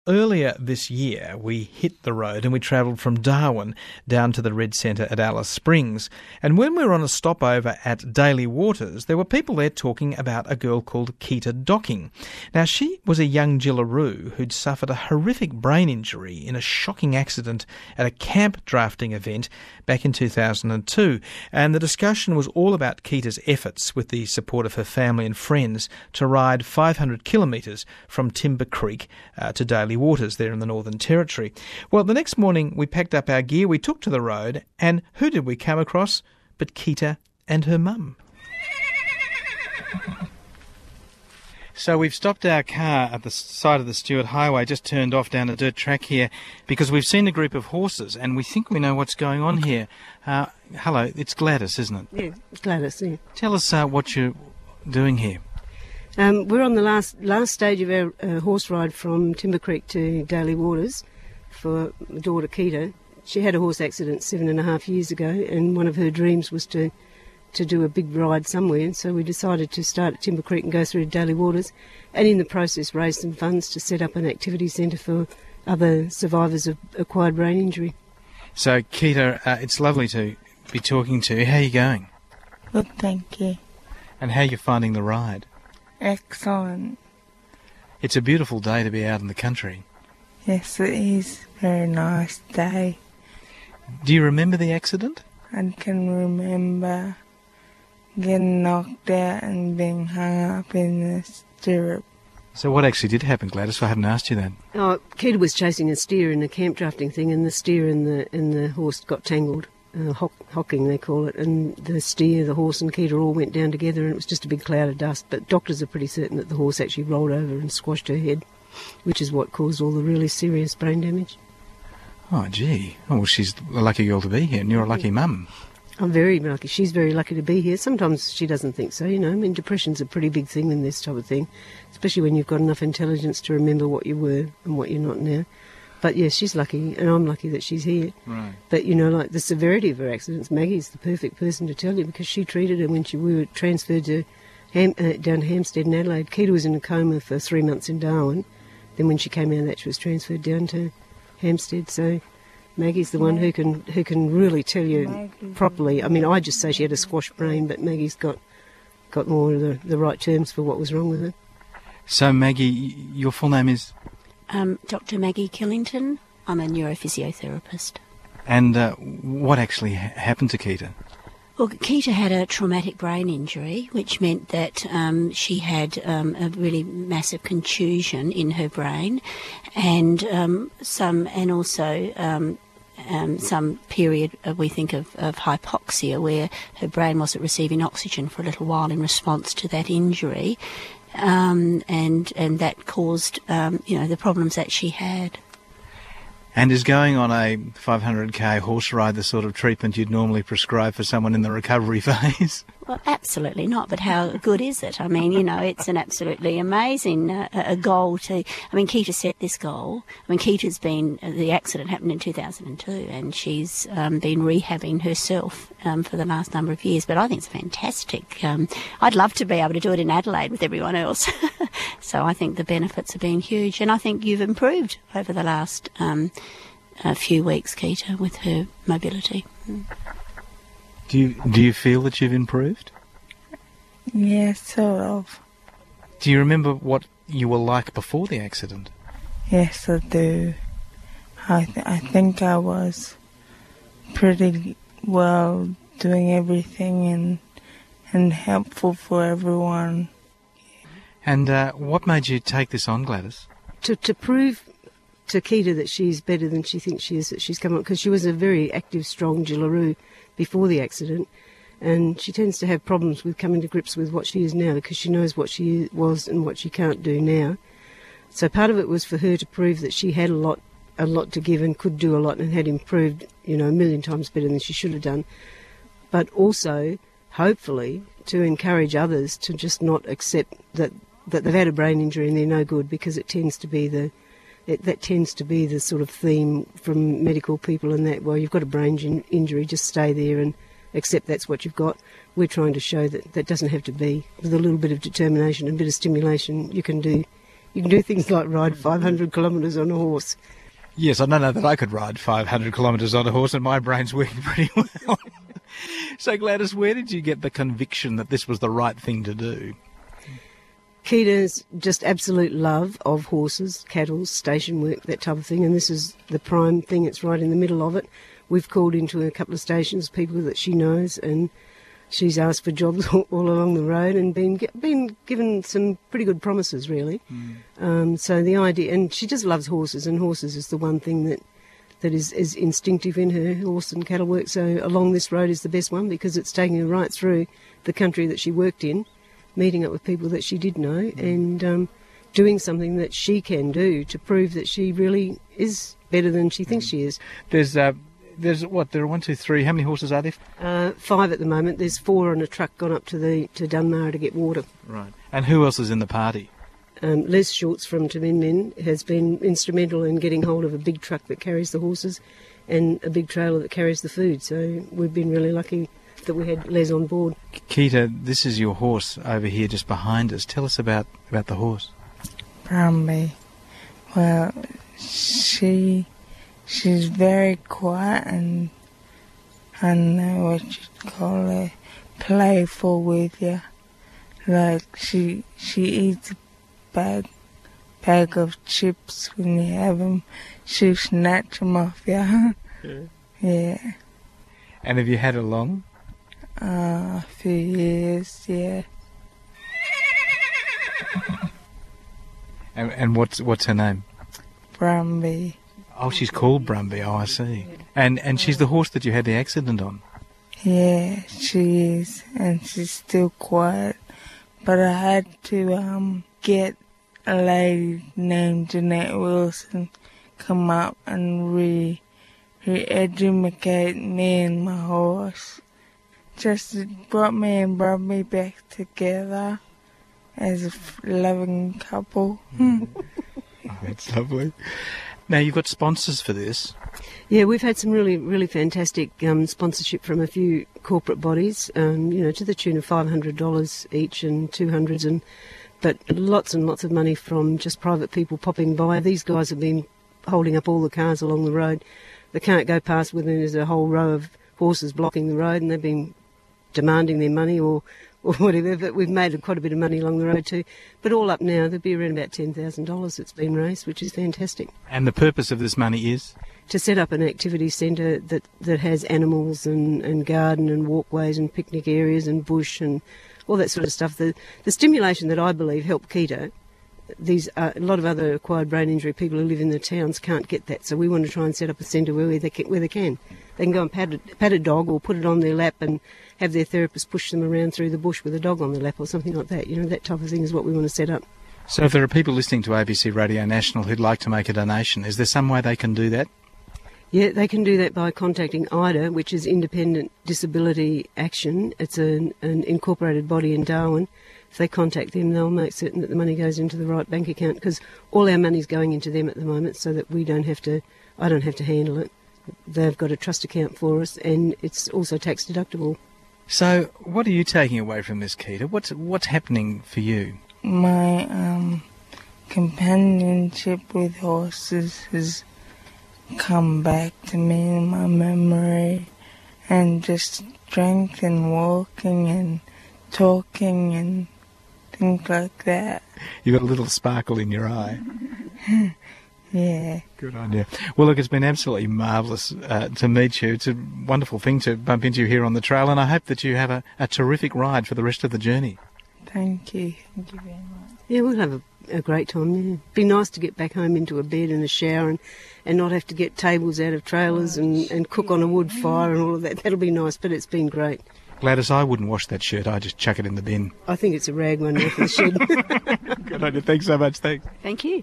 Earlier this year, we hit the road and we travelled from Darwin down to the Red Centre at Alice Springs. And when we were on a stopover at Daly Waters, there were people there talking about a girl called Quita Docking. Now, she was a young Jillaroo who'd suffered a horrific brain injury in a shocking accident at a camp drafting event back in 2002. And the discussion was all about Quita's efforts, with the support of her family and friends, to ride 500 kilometres from Timber Creek to Daly Waters there in the Northern Territory. Well, the next morning we packed up our gear, we took to the road, and who did we come across but Quita and her mum? So we've stopped our car at the side of the Stewart Highway, just turned off down a dirt track here, because we've seen a group of horses and we think we know what's going on here. Hello, it's Gladys, isn't it? Yeah, it's Gladys, yeah. Tell us what you're doing here. We're on the last stage of our horse ride from Timber Creek to Daly Waters for my daughter Quita. She had a horse accident 7.5 years ago, and one of her dreams was to do a big ride somewhere, and so we decided to start at Timber Creek and go through to Daly Waters, and in the process raise some funds to set up an activity centre for other survivors of acquired brain injury. So Quita, it's lovely to be talking to you. How are you going? Good, thank you. And how are you finding the ride? Excellent. It's a beautiful day to be out in the country. Yes, it is. Very nice day. Do you remember the accident? I can remember getting knocked out and being hung up in the stirrup. So what actually did happen, Gladys? I hadn't asked you that. Oh, Quita was chasing a steer in a camp drafting thing, and the steer and the horse got tangled. Hocking, they call it, and the steer, the horse and Quita all went down together, and it was just a big cloud of dust. But doctors are pretty certain that the horse actually rolled over and squashed her head, which is what caused all the really serious brain damage. Oh, gee. Oh, well, she's a lucky girl to be here, and you're a lucky mum. I'm very lucky. She's very lucky to be here. Sometimes she doesn't think so, you know. I mean, depression's a pretty big thing in this type of thing, especially when you've got enough intelligence to remember what you were and what you're not now. But yes, she's lucky, and I'm lucky that she's here. Right. But, you know, like the severity of her accidents, Maggie's the perfect person to tell you, because she treated her when we were transferred to down to Hampstead in Adelaide. Quita was in a coma for 3 months in Darwin. Then when she came out of that, she was transferred down to Hampstead. So Maggie's the one who can really tell you properly. I mean, I just say she had a squashed brain, but Maggie's got more of the right terms for what was wrong with her. So, Maggie, your full name is? Dr. Maggie Killington. I'm a neurophysiotherapist. And what actually happened to Quita? Well, Quita had a traumatic brain injury, which meant that she had a really massive contusion in her brain, and some period we think of hypoxia, where her brain wasn't receiving oxygen for a little while in response to that injury. And that caused, the problems that she had. And is going on a 500k horse ride the sort of treatment you'd normally prescribe for someone in the recovery phase? Well, absolutely not, but how good is it? I mean, you know, it's an absolutely amazing a goal to... I mean, Quita set this goal. I mean, Quita's been... the accident happened in 2002, and she's been rehabbing herself for the last number of years, but I think it's fantastic. I'd love to be able to do it in Adelaide with everyone else. So I think the benefits have been huge, and I think you've improved over the last few weeks, Quita, with her mobility. Do you feel that you've improved? Yes, sort of. Do you remember what you were like before the accident? Yes, I do. I think I was pretty well doing everything and helpful for everyone. And what made you take this on, Gladys? To prove to Quita that she's better than she thinks she is, that she's come on, because she was a very active, strong Jillaroo before the accident, and she tends to have problems with coming to grips with what she is now, because she knows what she was and what she can't do now. So part of it was for her to prove that she had a lot to give and could do a lot and had improved, you know, 1,000,000 times better than she should have done. But also, hopefully, to encourage others to just not accept that they've had a brain injury and they're no good, because it tends to be that tends to be the sort of theme from medical people, and that, well, you've got a brain injury, just stay there and accept that's what you've got. We're trying to show that that doesn't have to be. With a little bit of determination and a bit of stimulation, you can do You can do things like ride 500 kilometres on a horse. Yes, I don't know that I could ride 500 kilometres on a horse, and my brain's working pretty well. So, Gladys, where did you get the conviction that this was the right thing to do? Quita's just absolute love of horses, cattle, station work, that type of thing, and this is the prime thing. It's right in the middle of it. We've called into a couple of stations, people that she knows, and she's asked for jobs all along the road and been given some pretty good promises, really. So the idea, and she just loves horses, and horses is the one thing that is instinctive in her, horse and cattle work. So along this road is the best one because it's taking her right through the country that she worked in, meeting up with people that she did know, and doing something that she can do to prove that she really is better than she thinks she is. There's what? There are 1, 2, 3. How many horses are there? 5 at the moment. There's 4 on a truck gone up to Dunmara to get water. Right. And who else is in the party? Les Schultz from Taminmin has been instrumental in getting hold of a big truck that carries the horses and a big trailer that carries the food. So we've been really lucky that we had Les on board. Quita, this is your horse over here just behind us. Tell us about the horse. Brumby. Well, she's very quiet and I don't know what you'd call her, playful with you. Like she eats a bag of chips when you have them. She'll snatch them off you. Yeah. And have you had her long? A few years, yeah. And what's her name? Brumby. Oh, she's called Brumby. Oh, I see. And she's the horse that you had the accident on? Yeah, she is, and she's still quiet. But I had to get a lady named Jeanette Wilson come up and re-educate me and my horse. Just brought me and Brumby back together as a loving couple. Oh, that's lovely. Now, you've got sponsors for this. Yeah, we've had some really, really fantastic sponsorship from a few corporate bodies, to the tune of $500 each and $200s, but lots and lots of money from just private people popping by. These guys have been holding up all the cars along the road. They can't go past when there's a whole row of horses blocking the road, and they've been demanding their money or whatever, but we've made quite a bit of money along the road too. But all up now, there'll be around about $10,000 that's been raised, which is fantastic. And the purpose of this money is? To set up an activity centre that has animals and garden and walkways and picnic areas and bush and all that sort of stuff. The stimulation that I believe helped Quita, a lot of other acquired brain injury people who live in the towns can't get that, so we want to try and set up a centre where they can. They can go and pat a dog or put it on their lap and have their therapist push them around through the bush with a dog on their lap or something like that. That type of thing is what we want to set up. So if there are people listening to ABC Radio National who'd like to make a donation, is there some way they can do that? Yeah, they can do that by contacting IDA, which is Independent Disability Action. It's an incorporated body in Darwin. If they contact them, they'll make certain that the money goes into the right bank account, because all our money's going into them at the moment, so that I don't have to handle it. They've got a trust account for us, and it's also tax deductible. So what are you taking away from this, Quita? What's happening for you? My companionship with horses has come back to me in my memory, and just strength and walking and talking and things like that. You've got a little sparkle in your eye. Yeah. Good on you. Well, look, it's been absolutely marvellous to meet you. It's a wonderful thing to bump into you here on the trail, and I hope that you have a terrific ride for the rest of the journey. Thank you. Thank you very much. Yeah, we'll have a great time, yeah. It'd be nice to get back home into a bed and a shower and not have to get tables out of trailers and cook on a wood fire and all of that. That'll be nice, but it's been great. Gladys, I wouldn't wash that shirt. I'd just chuck it in the bin. I think it's a rag one there for the shed. Good on you. Thanks so much. Thanks. Thank you.